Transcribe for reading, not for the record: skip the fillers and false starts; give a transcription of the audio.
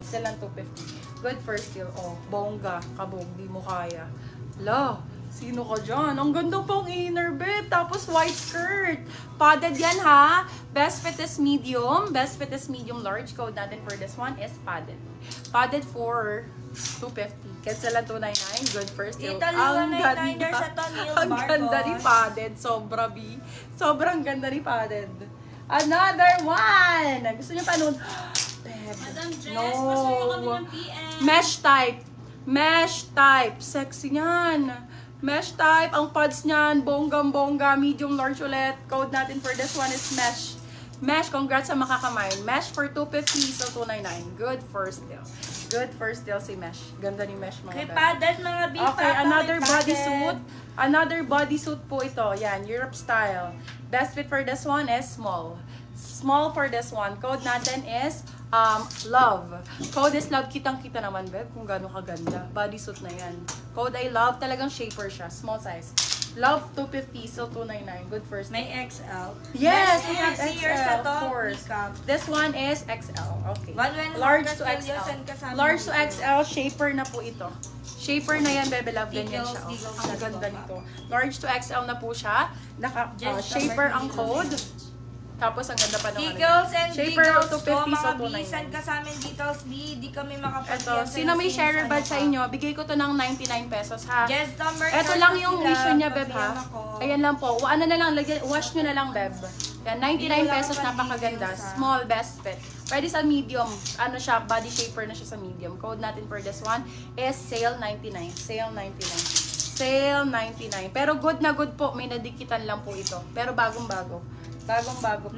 Isa lang 250. Good first deal. Oh, bongga. Kabog. Di mo kaya. La, sino ka dyan? Ang ganda pang inner bed. Tapos white skirt. Padded yan ha. Best fit is medium. Best fit is medium large. Code natin for this one is padded. Padded for 250. Cancel lang 299. Good first deal. Ang ganda. Ang ganda ni padded. Sobra B. Sobrang ganda ni padded. Another one! Gusto niyo pa nun? Madam Jess, pasuyo kami ng PM. Mesh type. Mesh type. Sexy niyan. Mesh type. Ang pads niyan. Bonggang-bongga. Medium large ulit. Code natin for this one is mesh. Mesh. Congrats sa makakamain. Mesh for 250. So 299. Good first deal. Good first deal si Mesh. Ganda ni Mesh mga Kay padded mga B. Okay, another bodysuit. Another bodysuit po ito. Yan, Europe style. Best fit for this one is small. Small for this one. Code natin is love. Code is love. Kitang-kita naman, Beb, kung gano'ng kaganda. Bodysuit na yan. Code I love. Talagang shaper siya. Small size. Love 250, so 299. Good first. May XL. Yes, we have years XL, na to, of course. This one is XL. Okay. Large to XL. Large to XL, shaper na po ito. Shaper na yan, Bebe Love. Ganyan siya. Ang ganda nito. Large to XL na po siya. Shaper ang code. Tapos ang ganda pa ng Giggles and Giggles to po, 50 so mga B, send ka sa amin details B, di kami makapag-yan. Ito, sino may sharer bag sa inyo, bigay ko to ng 99 pesos ha. Yes, number. Ito lang yung issue niya, Beb ha. Ayan lang po. Ano na lang, wash nyo na lang, Beb. Yan, 99 pesos, napakaganda. Small, best fit. Pwede sa medium. Ano siya, body shaper na siya sa medium. Code natin for this one is sale 99. Sale 99. Sale 99. Pero good na good po. May nadikitan lang po ito. Pero bagong-bago. Bagong-bago po.